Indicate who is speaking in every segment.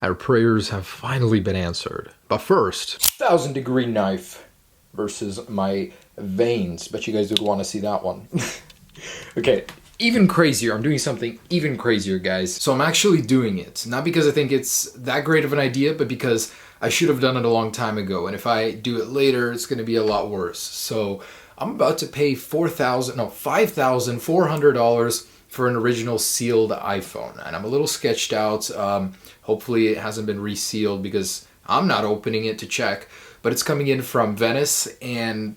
Speaker 1: Our prayers have finally been answered. But first, 1,000-degree knife versus my veins. Bet you guys would want to see that one. Okay, even crazier. I'm doing something even crazier, guys. So I'm actually doing it. Not because I think it's that great of an idea, but because I should have done it a long time ago. And if I do it later, it's going to be a lot worse. So I'm about to pay $5,400 for an original sealed iPhone. And I'm a little sketched out. Hopefully it hasn't been resealed because I'm not opening it to check. But it's coming in from Venice, and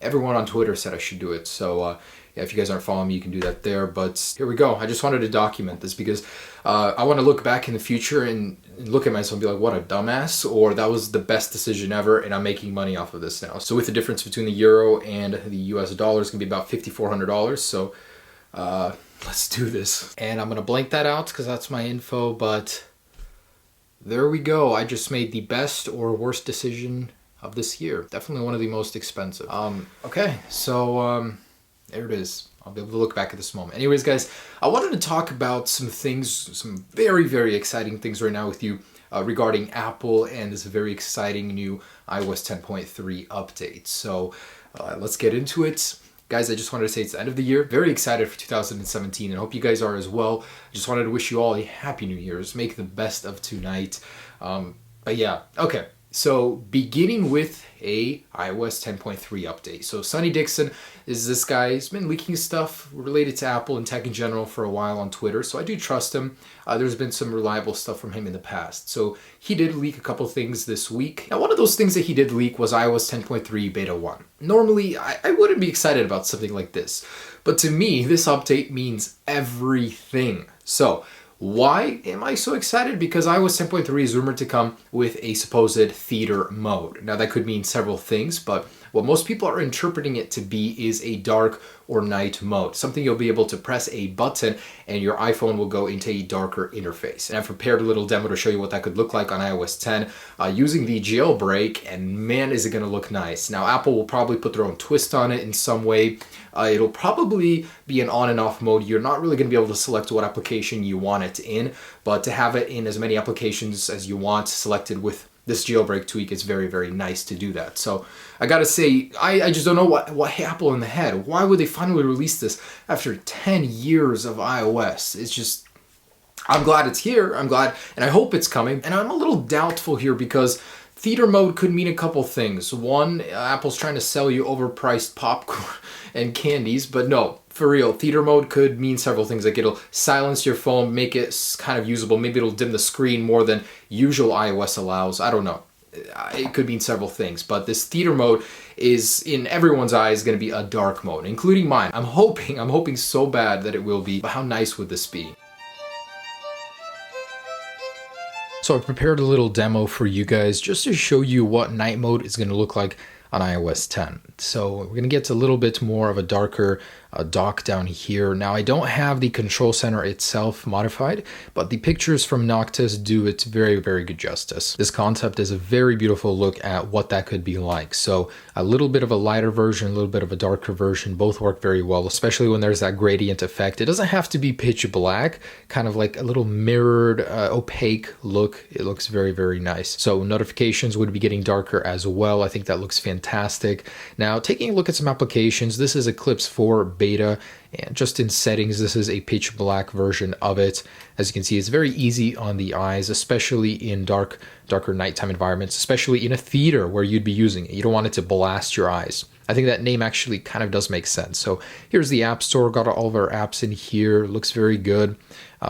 Speaker 1: everyone on Twitter said I should do it. So yeah, if you guys aren't following me, you can do that there. But here we go. I just wanted to document this because I want to look back in the future and look at myself and be like, what a dumbass, or that was the best decision ever, and I'm making money off of this now. So with the difference between the euro and the US dollar, it's going to be about $5,400. So let's do this. And I'm going to blank that out because that's my info, but there we go. I just made the best or worst decision of this year. Definitely one of the most expensive. Okay, so there it is. I'll be able to look back at this moment. Anyways, guys, I wanted to talk about some things, some very, very exciting things right now with you regarding Apple and this very exciting new iOS 10.3 update. So let's get into it. Guys, I just wanted to say it's the end of the year. Very excited for 2017 and hope you guys are as well. I just wanted to wish you all a happy New Year's. Make the best of tonight. But yeah, okay. So beginning with a iOS 10.3 update. So Sonny Dixon is this guy. He's been leaking stuff related to Apple and tech in general for a while on Twitter. So I do trust him. There's been some reliable stuff from him in the past. So he did leak a couple things this week. Now, one of those things that he did leak was iOS 10.3 Beta 1. Normally, I wouldn't be excited about something like this. But to me, this update means everything. So why am I so excited? Because iOS 10.3 is rumored to come with a supposed theater mode. Now that could mean several things, but what most people are interpreting it to be is a dark or night mode. Something you'll be able to press a button and your iPhone will go into a darker interface. And I've prepared a little demo to show you what that could look like on iOS 10 using the jailbreak, and man, is it going to look nice. Now Apple will probably put their own twist on it in some way. It'll probably be an on and off mode. You're not really going to be able to select what application you want it in, but to have it in as many applications as you want selected with this jailbreak tweak is very, very nice to do that. So I gotta say, I just don't know what hit Apple in the head. Why would they finally release this after 10 years of iOS? It's just, I'm glad it's here. I'm glad, and I hope it's coming. And I'm a little doubtful here because theater mode could mean a couple things. One, Apple's trying to sell you overpriced popcorn and candies, but no, for real, theater mode could mean several things. Like it'll silence your phone, make it kind of usable. Maybe it'll dim the screen more than usual iOS allows. I don't know. It could mean several things, but this theater mode is, in everyone's eyes, going to be a dark mode, including mine. I'm hoping so bad that it will be, but how nice would this be? So I prepared a little demo for you guys just to show you what night mode is going to look like on iOS 10. So we're going to get to a little bit more of a darker dock down here. Now I don't have the control center itself modified, but the pictures from Noctis do it very, very good justice. This concept is a very beautiful look at what that could be like. So a little bit of a lighter version, a little bit of a darker version, both work very well, especially when there's that gradient effect. It doesn't have to be pitch black, kind of like a little mirrored, opaque look. It looks very, very nice. So notifications would be getting darker as well. I think that looks fantastic. Now, taking a look at some applications, this is Eclipse 4 beta, and just in settings, this is a pitch black version of it. As you can see, it's very easy on the eyes, especially in darker nighttime environments, especially in a theater where you'd be using it. You don't want it to blast your eyes. I think that name actually kind of does make sense. So here's the App Store, got all of our apps in here, looks very good.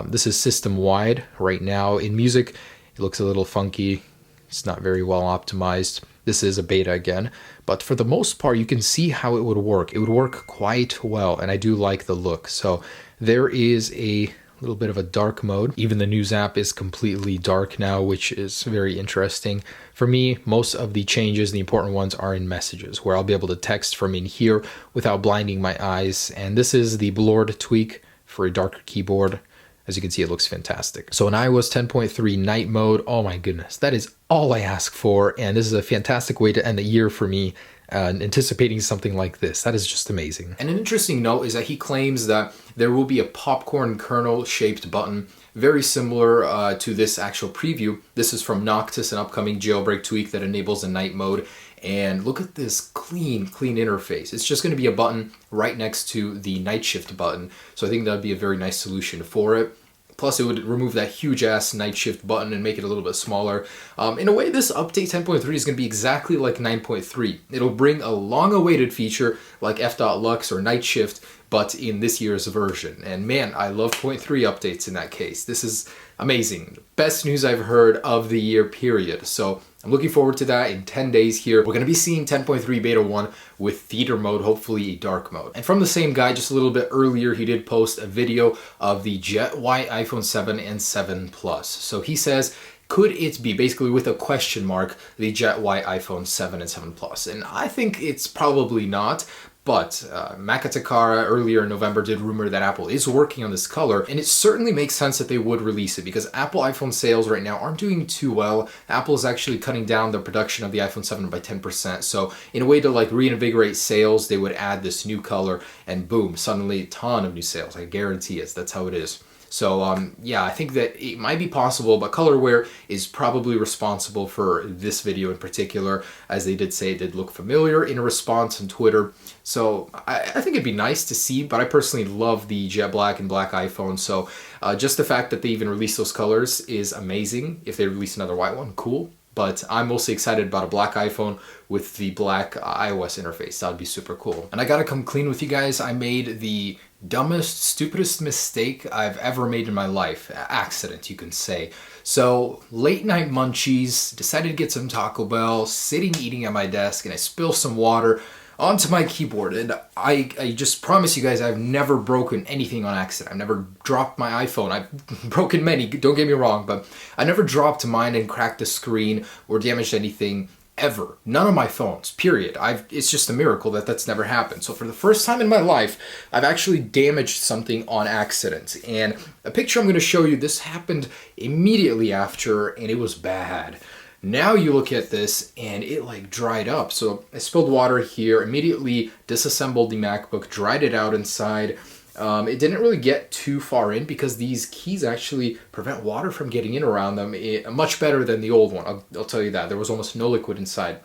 Speaker 1: This is system-wide right now. In music, it looks a little funky. It's not very well optimized. This is a beta again, but for the most part, you can see how it would work. It would work quite well, and I do like the look. So there is a little bit of a dark mode. Even the news app is completely dark now, which is very interesting. For me, most of the changes, the important ones, are in messages, where I'll be able to text from in here without blinding my eyes. And this is the blurred tweak for a darker keyboard. As you can see, it looks fantastic. So in iOS 10.3 night mode, oh my goodness, that is all I ask for. And this is a fantastic way to end the year for me, anticipating something like this. That is just amazing. And an interesting note is that he claims that there will be a popcorn kernel shaped button very similar to this actual preview. This is from Noctis, an upcoming jailbreak tweak that enables a night mode. And look at this clean interface. It's just going to be a button right next to the night shift button. So I think that would be a very nice solution for it. Plus, it would remove that huge-ass night shift button and make it a little bit smaller. In a way, this update 10.3 is going to be exactly like 9.3. It'll bring a long-awaited feature like f.lux or night shift, but in this year's version. And man, I love 0.3 updates in that case. This is amazing. Best news I've heard of the year, period. So I'm looking forward to that in 10 days here. We're going to be seeing 10.3 Beta 1 with theater mode, hopefully a dark mode. And from the same guy, just a little bit earlier, he did post a video of the Jet White iPhone 7 and 7 Plus. So he says, could it be, basically with a question mark, the Jet White iPhone 7 and 7 Plus? And I think it's probably not. But Makatakara earlier in November did rumor that Apple is working on this color, and it certainly makes sense that they would release it because Apple iPhone sales right now aren't doing too well. Apple is actually cutting down the production of the iPhone 7 by 10%. So in a way to like reinvigorate sales, they would add this new color and boom, suddenly a ton of new sales. I guarantee it. That's how it is. So yeah, I think that it might be possible, but Colorware is probably responsible for this video in particular, as they did say it did look familiar in a response on Twitter. So I think it'd be nice to see, but I personally love the jet black and black iPhone. So just the fact that they even released those colors is amazing. If they release another white one, cool. But I'm mostly excited about a black iPhone with the black iOS interface. That would be super cool. And I gotta come clean with you guys. I made the dumbest, stupidest mistake I've ever made in my life. Accident, you can say. So, late night munchies, decided to get some Taco Bell, sitting eating at my desk, and I spill some water onto my keyboard. And I just promise you guys I've never broken anything on accident. I've never dropped my iPhone. I've broken many, don't get me wrong, but I never dropped mine and cracked a screen or damaged anything ever. None of my phones, period. It's just a miracle that that's never happened. So for the first time in my life, I've actually damaged something on accident. And a picture I'm going to show you, this happened immediately after, and it was bad. Now you look at this and it like dried up. So I spilled water here, immediately disassembled the MacBook, dried it out inside. It didn't really get too far in because these keys actually prevent water from getting in around them much better than the old one. I'll tell you that. There was almost no liquid inside.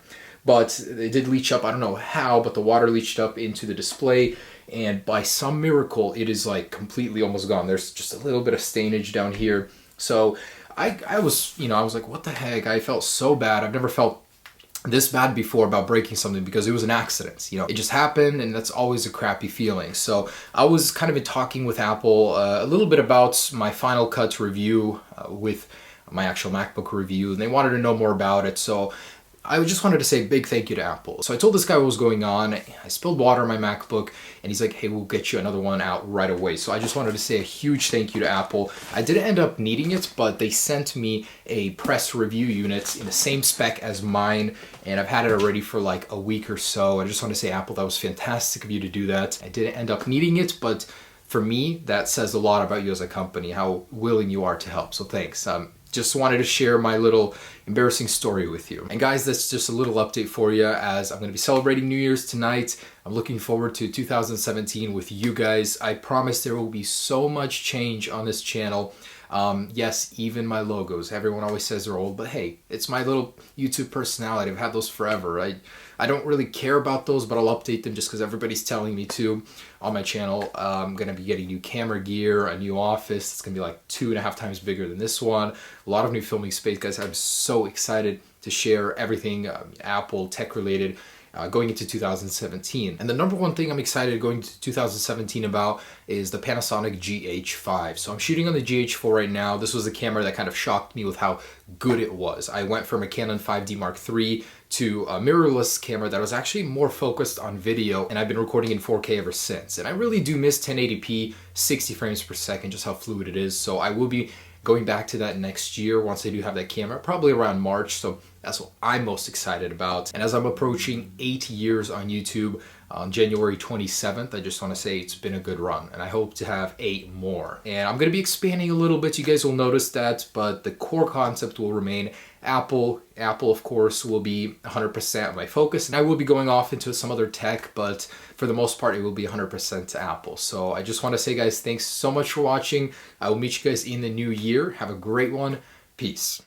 Speaker 1: But it did leach up, I don't know how, but the water leached up into the display. And by some miracle, it is like completely almost gone. There's just a little bit of stainage down here. So I was like, what the heck? I felt so bad. I've never felt this bad before about breaking something because it was an accident. It just happened, and that's always a crappy feeling. So I was kind of talking with Apple a little bit about my Final Cut review with my actual MacBook review, and they wanted to know more about it. So I just wanted to say a big thank you to Apple. So I told this guy what was going on. I spilled water on my MacBook, and he's like, hey, we'll get you another one out right away. So I just wanted to say a huge thank you to Apple. I didn't end up needing it, but they sent me a press review unit in the same spec as mine, and I've had it already for like a week or so. I just want to say, Apple, that was fantastic of you to do that. I didn't end up needing it, but for me, that says a lot about you as a company, how willing you are to help. So thanks. Just wanted to share my little embarrassing story with you. And guys, that's just a little update for you as I'm going to be celebrating New Year's tonight. I'm looking forward to 2017 with you guys. I promise there will be so much change on this channel. Yes, even my logos. Everyone always says they're old, but hey, it's my little YouTube personality. I've had those forever. I don't really care about those, but I'll update them just because everybody's telling me to on my channel. I'm going to be getting new camera gear, a new office. It's going to be like 2.5 times bigger than this one. A lot of new filming space. Guys, I'm so excited to share everything Apple tech related going into 2017. And the number one thing I'm excited going to 2017 about is the Panasonic GH5. So I'm shooting on the GH4 right now. This was a camera that kind of shocked me with how good it was. I went from a Canon 5D Mark III to a mirrorless camera that was actually more focused on video, and I've been recording in 4K ever since. And I really do miss 1080p, 60 frames per second, just how fluid it is. So I will be going back to that next year once I do have that camera, probably around March. So that's what I'm most excited about. And as I'm approaching 8 years on YouTube, on January 27th. I just want to say it's been a good run, and I hope to have 8 more. And I'm going to be expanding a little bit. You guys will notice that, but the core concept will remain Apple. Apple, of course, will be 100% of my focus, and I will be going off into some other tech, but for the most part, it will be 100% to Apple. So I just want to say, guys, thanks so much for watching. I will meet you guys in the new year. Have a great one. Peace.